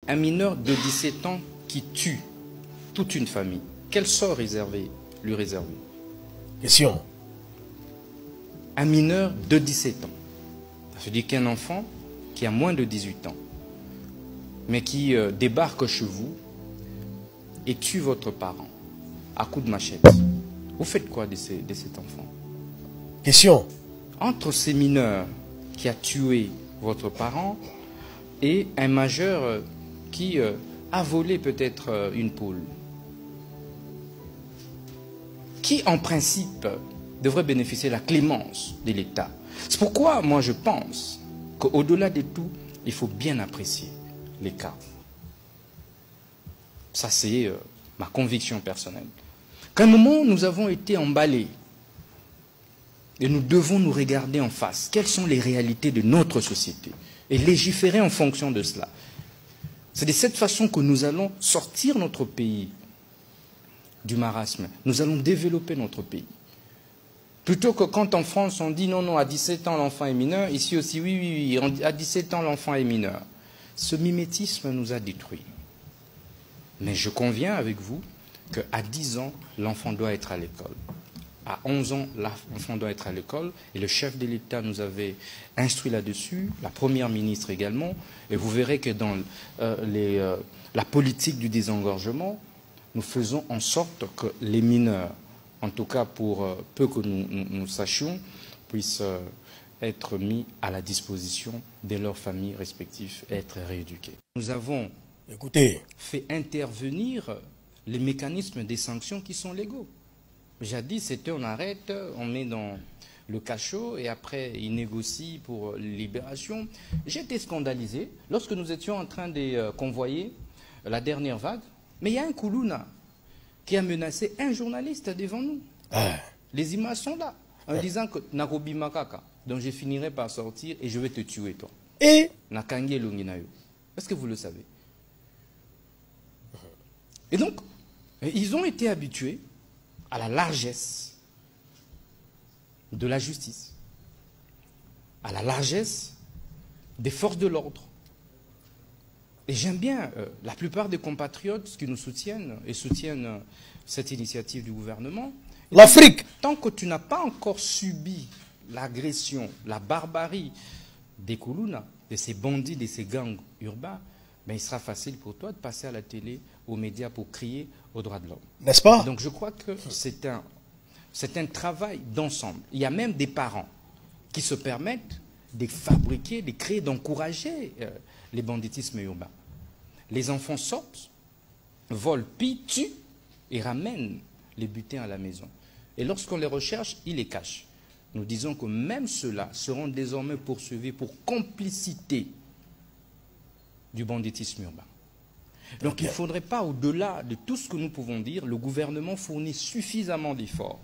Un mineur de 17 ans qui tue toute une famille, quel sort lui réserver? Question. Un mineur de 17 ans. Ça veut dire qu'un enfant qui a moins de 18 ans, mais qui débarque chez vous et tue votre parent à coups de machette. Vous faites quoi de cet enfant? Question. Entre ces mineurs qui a tué votre parent et un majeur qui a volé peut-être une poule, qui en principe devrait bénéficier de la clémence de l'État. C'est pourquoi moi je pense qu'au-delà de tout, il faut bien apprécier les cas. Ça c'est ma conviction personnelle. Qu'à un moment nous avons été emballés et nous devons nous regarder en face. Quelles sont les réalités de notre société et légiférer en fonction de cela. C'est de cette façon que nous allons sortir notre pays du marasme. Nous allons développer notre pays. Plutôt que quand en France on dit non, non, à 17 ans l'enfant est mineur, ici aussi oui, à 17 ans l'enfant est mineur. Ce mimétisme nous a détruits. Mais je conviens avec vous qu'à 10 ans, l'enfant doit être à l'école. À 11 ans, l'enfant doit être à l'école. Et le chef de l'État nous avait instruit là-dessus, la première ministre également. Et vous verrez que dans la politique du désengorgement, nous faisons en sorte que les mineurs, en tout cas pour peu que nous sachions, puissent être mis à la disposition de leurs familles respectives et être rééduqués. Nous avons fait intervenir les mécanismes des sanctions qui sont légaux. Jadis, c'était on arrête, on met dans le cachot et après il négocie pour libération. J'ai été scandalisé lorsque nous étions en train de convoyer la dernière vague. Mais il y a un Koulouna qui a menacé un journaliste devant nous. Les images sont là, en disant que Narobi Makaka, donc je finirai par sortir et je vais te tuer toi. Et Nakangi Longinayo. Est-ce que vous le savez? Et donc, ils ont été habitués à la largesse de la justice, à la largesse des forces de l'ordre. Et j'aime bien la plupart des compatriotes qui nous soutiennent et soutiennent cette initiative du gouvernement. L'Afrique. Tant que tu n'as pas encore subi l'agression, la barbarie des Koulouna, de ces bandits, de ces gangs urbains, ben il sera facile pour toi de passer à la télé, aux médias pour crier aux droits de l'homme. N'est-ce pas? Donc je crois que c'est un travail d'ensemble. Il y a même des parents qui se permettent de fabriquer, de créer, d'encourager les banditismes urbains. Les enfants sortent, volent, pillent, tuent et ramènent les butins à la maison. Et lorsqu'on les recherche, ils les cachent. Nous disons que même ceux-là seront désormais poursuivis pour complicité du banditisme urbain. Donc il ne faudrait pas, au-delà de tout ce que nous pouvons dire, le gouvernement fournit suffisamment d'efforts.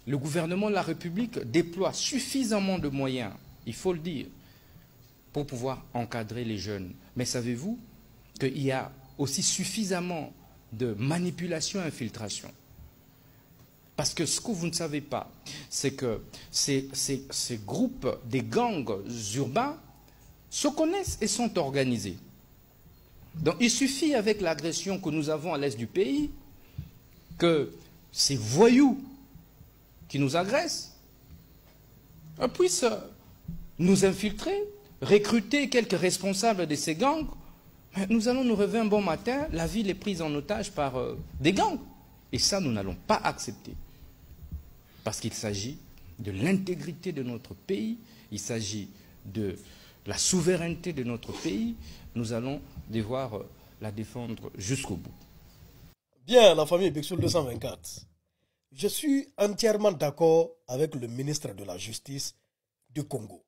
Le gouvernement de la République déploie suffisamment de moyens, il faut le dire, pour pouvoir encadrer les jeunes. Mais savez-vous qu'il y a aussi suffisamment de manipulation et infiltration? Parce que ce que vous ne savez pas, c'est que ces groupes, des gangs urbains, se connaissent et sont organisés. Donc il suffit avec l'agression que nous avons à l'est du pays, que ces voyous qui nous agressent puissent nous infiltrer, recruter quelques responsables de ces gangs. Nous allons nous réveiller un bon matin, la ville est prise en otage par des gangs. Et ça, nous n'allons pas accepter. Parce qu'il s'agit de l'intégrité de notre pays, il s'agit de la souveraineté de notre pays. Nous allons devoir la défendre jusqu'au bout. Bien, la famille Bexul 224. Je suis entièrement d'accord avec le ministre de la Justice du Congo.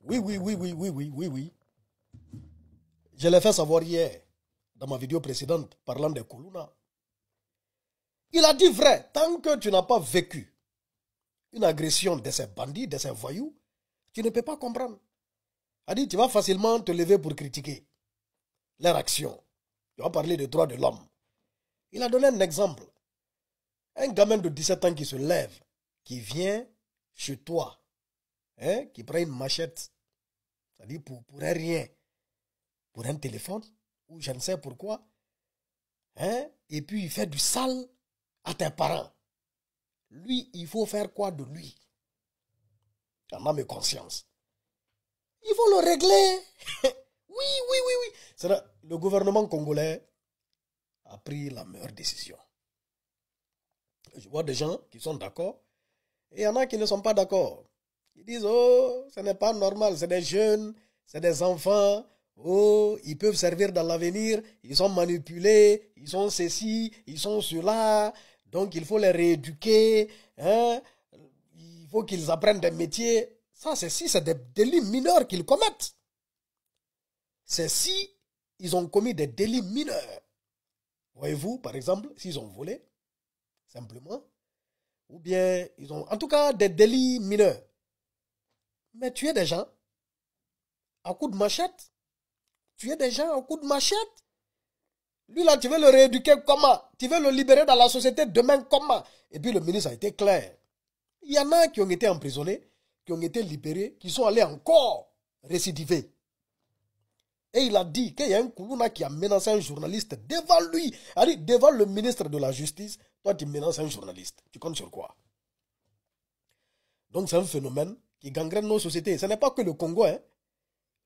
Oui. Je l'ai fait savoir hier, dans ma vidéo précédente, parlant des Koulouna. Il a dit vrai, tant que tu n'as pas vécu une agression de ces bandits, de ces voyous, tu ne peux pas comprendre. Il a dit, tu vas facilement te lever pour critiquer leur action. Tu vas parler des droits de l'homme. Il a donné un exemple. Un gamin de 17 ans qui se lève, qui vient chez toi, qui prend une machette, c'est-à-dire pour un rien, pour un téléphone, ou je ne sais pourquoi, hein, et puis il fait du sale à tes parents. Lui, il faut faire quoi de lui? En âme et conscience. Il faut le régler. Oui. Le gouvernement congolais a pris la meilleure décision. Je vois des gens qui sont d'accord et il y en a qui ne sont pas d'accord. Ils disent, oh, ce n'est pas normal, c'est des jeunes, c'est des enfants, oh, ils peuvent servir dans l'avenir, ils sont manipulés, ils sont ceci, ils sont cela, donc il faut les rééduquer, hein? Il faut qu'ils apprennent des métiers. Ça, c'est des délits mineurs qu'ils commettent. C'est si ils ont commis des délits mineurs. Voyez-vous, par exemple, s'ils ont volé, simplement, ou bien ils ont, en tout cas, des délits mineurs. Mais tuer des gens à coups de machette, tuer des gens à coups de machette, lui là, tu veux le rééduquer comment? Tu veux le libérer dans la société demain comment? Et puis le ministre a été clair. Il y en a qui ont été emprisonnés, qui ont été libérés, qui sont allés encore récidiver. Et il a dit qu'il y a un Koulouna qui a menacé un journaliste devant lui. Devant le ministre de la Justice, toi tu menaces un journaliste. Tu comptes sur quoi? Donc c'est un phénomène qui gangrène nos sociétés. Ce n'est pas que le Congo. Hein.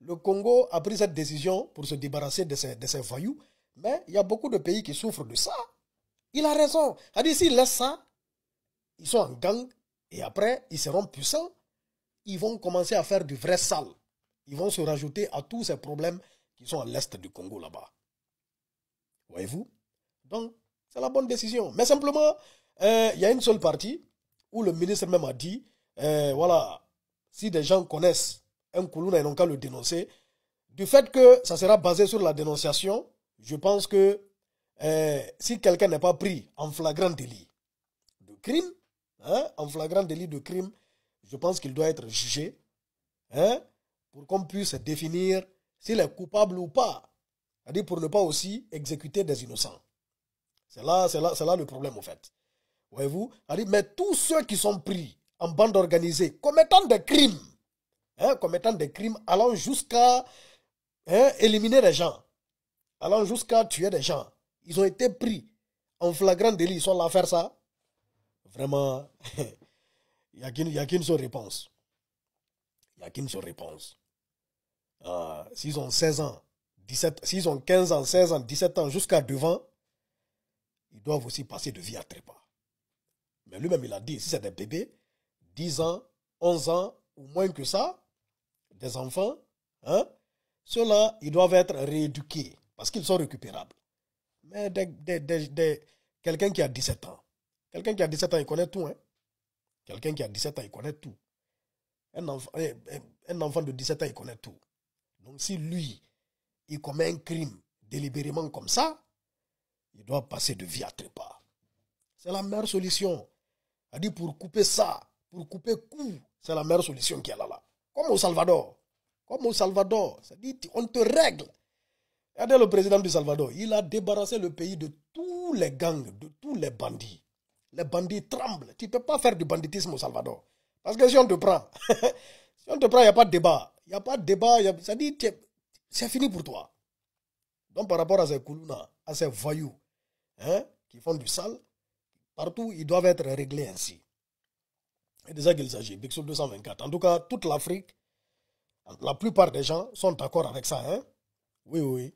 Le Congo a pris cette décision pour se débarrasser de ces voyous. Mais il y a beaucoup de pays qui souffrent de ça. Il a raison. S'ils laissent ça, ils sont en gang. Et après, ils seront puissants. Ils vont commencer à faire du vrai sale. Ils vont se rajouter à tous ces problèmes qui sont à l'est du Congo là-bas. Voyez-vous? Donc, c'est la bonne décision. Mais simplement, il y a une seule partie où le ministre même a dit, voilà, si des gens connaissent un Koulouna, ils n'ont qu'à le dénoncer. Du fait que ça sera basé sur la dénonciation, je pense que si quelqu'un n'est pas pris en flagrant délit de crime, hein, en flagrant délit de crime, je pense qu'il doit être jugé, hein, pour qu'on puisse définir s'il est coupable ou pas. C'est-à-dire pour ne pas aussi exécuter des innocents. C'est là le problème, en fait. Voyez-vous? Mais tous ceux qui sont pris en bande organisée, commettant des crimes, allant jusqu'à éliminer des gens, allant jusqu'à tuer des gens, ils ont été pris en flagrant délit, ils sont là à faire ça. Vraiment, il n'y a qu'une seule réponse. Il n'y a qu'une seule réponse. S'ils ont 16 ans, 17, s'ils ont 15 ans, 16 ans, 17 ans, jusqu'à devant, ils doivent aussi passer de vie à trépas. Mais lui-même, il a dit, si c'est des bébés, 10 ans, 11 ans, ou moins que ça, des enfants, hein, ceux-là, ils doivent être rééduqués, parce qu'ils sont récupérables. Mais quelqu'un qui a 17 ans, il connaît tout. Hein? Quelqu'un qui a 17 ans, il connaît tout. Un enfant de 17 ans, il connaît tout. Donc si lui, il commet un crime délibérément comme ça, il doit passer de vie à trépas. C'est la meilleure solution. Elle dit pour couper ça, pour couper coup, c'est la meilleure solution qu'il y a là. Comme au Salvador. C'est-à-dire on te règle. Regardez le président du Salvador. Il a débarrassé le pays de tous les gangs, de tous les bandits. Les bandits tremblent. Tu ne peux pas faire du banditisme au Salvador. Parce que si on te prend, il n'y a pas de débat. Il n'y a pas de débat. C'est-à-dire, c'est fini pour toi. Donc par rapport à ces Koulouna, à ces voyous, hein, qui font du sale, partout, ils doivent être réglés ainsi. Et de ça qu'il s'agit. Bixou 224. En tout cas, toute l'Afrique, la plupart des gens sont d'accord avec ça. Hein? Oui.